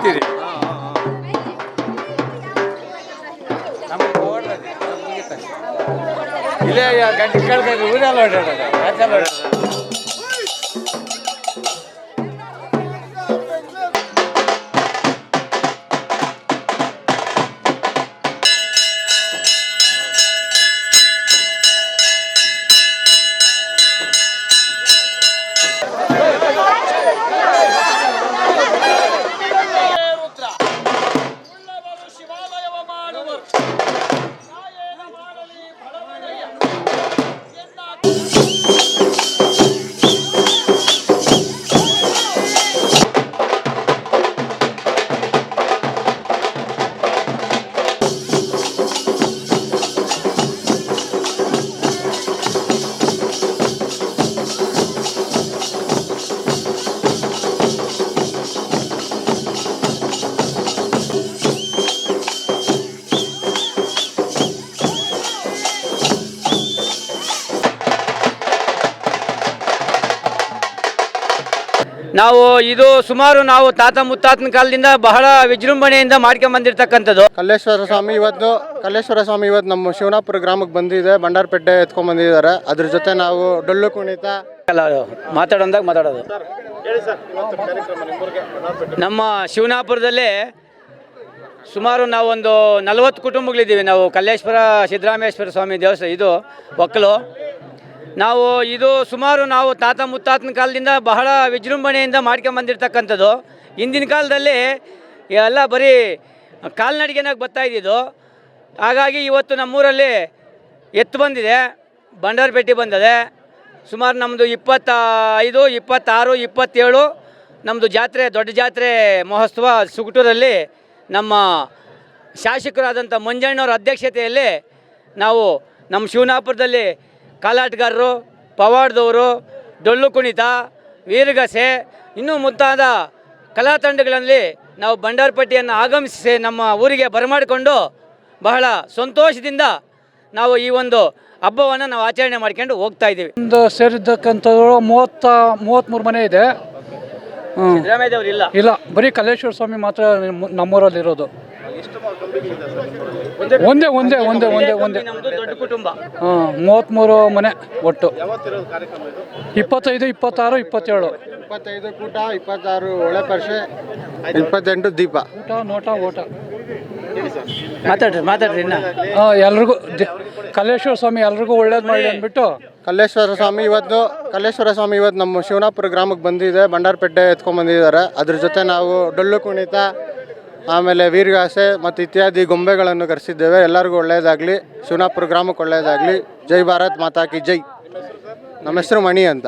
ಅಂತೀರಿ. ಇಲ್ಲೇ ಗಂಟೆ ಕೇಳ್ಬೇಕು ಊರೆಲ್ಲ ಓಡಾಡೋದು. ನಾವು ಇದು ಸುಮಾರು ನಾವು ತಾತ ಮುತ್ತಾತನ ಕಾಲದಿಂದ ಬಹಳ ವಿಜೃಂಭಣೆಯಿಂದ ಮಾಡ್ಕೊಂಬಂದಿರ್ತಕ್ಕಂಥದ್ದು. ಕಲ್ಲೇಶ್ವರ ಸ್ವಾಮಿ ಇವತ್ತು ನಮ್ಮ ಶಿವನಾಪುರ ಗ್ರಾಮಕ್ಕೆ ಬಂದಿದೆ. ಬಂಡಾರಪೇಟೆ ಎತ್ಕೊಂಡ್ ಬಂದಿದ್ದಾರೆ. ಅದ್ರ ಜೊತೆ ನಾವು ಡೊಳ್ಳು ಕುಣಿತ ಮಾತಾಡೋದು ನಮ್ಮ ಶಿವನಾಪುರದಲ್ಲಿ ಸುಮಾರು ನಾವು ಒಂದು 40 ಕುಟುಂಬಗಳಿದ್ದೀವಿ. ನಾವು ಕಲ್ಲೇಶ್ವರ ಸಿದ್ದರಾಮೇಶ್ವರ ಸ್ವಾಮಿ ದೇವಸ್ಥಾನ ಇದು ಒಕ್ಕಲು. ನಾವು ಇದು ಸುಮಾರು ನಾವು ತಾತ ಮುತ್ತಾತನ ಕಾಲದಿಂದ ಬಹಳ ವಿಜೃಂಭಣೆಯಿಂದ ಮಾಡ್ಕೊಂಬಂದಿರ್ತಕ್ಕಂಥದ್ದು. ಹಿಂದಿನ ಕಾಲದಲ್ಲಿ ಎಲ್ಲ ಬರೀ ಕಾಲ್ನಡಿಗೆನಾಗ ಬರ್ತಾ ಇದ್ದಿದ್ದು. ಹಾಗಾಗಿ ಇವತ್ತು ನಮ್ಮೂರಲ್ಲಿ ಎತ್ತು ಬಂದಿದೆ, ಬಂಡಾರಪೇಟೆ ಬಂದಿದೆ. ಸುಮಾರು ನಮ್ಮದು 25, 26, 27 ನಮ್ಮದು ಜಾತ್ರೆ, ದೊಡ್ಡ ಜಾತ್ರೆ ಮಹೋತ್ಸವ ಸುಗುಟೂರಲ್ಲಿ ನಮ್ಮ ಶಾಸಕರಾದಂಥ ಮಂಜಣ್ಣವ್ರ ಅಧ್ಯಕ್ಷತೆಯಲ್ಲಿ ನಾವು ನಮ್ಮ ಶಿವನಾಪುರದಲ್ಲಿ ಕಾಲಾಟಗಾರರು, ಪವಾಡದವರು, ಡೊಳ್ಳು ಕುಣಿತ, ವೀರಗಾಸೆ ಇನ್ನೂ ಮುಂತಾದ ಕಲಾ ತಂಡಗಳಲ್ಲಿ ನಾವು ಬಂಡಾರಪಟ್ಟಿಯನ್ನು ಆಗಮಿಸಿ ನಮ್ಮ ಊರಿಗೆ ಬರಮಾಡಿಕೊಂಡು ಬಹಳ ಸಂತೋಷದಿಂದ ನಾವು ಈ ಒಂದು ಹಬ್ಬವನ್ನು ನಾವು ಆಚರಣೆ ಮಾಡ್ಕೊಂಡು ಹೋಗ್ತಾ ಇದ್ದೀವಿ. ಒಂದು ಸೇರಿದ್ದಕ್ಕಂಥದ್ದು 33 ಮನೆ ಇದೆ. ಸಿದ್ದರಾಮಯ್ಯದವ್ರು ಇಲ್ಲ, ಬರೀ ಕಲ್ಲೇಶ್ವರ ಸ್ವಾಮಿ ಮಾತ್ರ ನಮ್ಮೂರಲ್ಲಿರೋದು. ಒಂದೇ ದೊಡ್ಡ ಕುಟುಂಬ. 33 ಮನೆ ಒಟ್ಟು. 25, 26, 27. 25 ಕೂಟ, 26 ಒಳೆ ಪರ್ಷೆ, 28 ದೀಪ. ಊಟ ನೋಟ ಓಟ. ಮಾತಾಡ್ರಿ ಇನ್ನ. ಎಲ್ರಿಗೂ ಕಲ್ಲೇಶ್ವರ ಸ್ವಾಮಿ ಎಲ್ರಿಗೂ ಒಳ್ಳೇದು ಮಾಡಿ ಅಂದ್ಬಿಟ್ಟು ಕಲ್ಲೇಶ್ವರ ಸ್ವಾಮಿ ಇವತ್ತು ನಮ್ಮ ಶಿವನಾಪುರ ಗ್ರಾಮಕ್ಕೆ ಬಂದಿದೆ. ಬಂಡಾರಪೇಟೆ ಎತ್ಕೊಂಡ್ ಬಂದಿದ್ದಾರೆ. ಅದ್ರ ಜೊತೆ ನಾವು ಡೊಳ್ಳು ಕುಣಿತ, ಆಮೇಲೆ ವೀರಗಾಸೆ ಮತ್ತು ಇತ್ಯಾದಿ ಗೊಂಬೆಗಳನ್ನು ಕರೆಸಿದ್ದೇವೆ. ಎಲ್ಲರಿಗೂ ಒಳ್ಳೆಯದಾಗಲಿ, ಶಿವನಾಪುರ ಗ್ರಾಮಕ್ಕೆ ಒಳ್ಳೆಯದಾಗಲಿ. ಜೈ ಭಾರತ್ ಮಾತಾ ಕಿ ಜೈ. ನಮ್ಮ ಹೆಸರು ಮಣಿ ಅಂತ.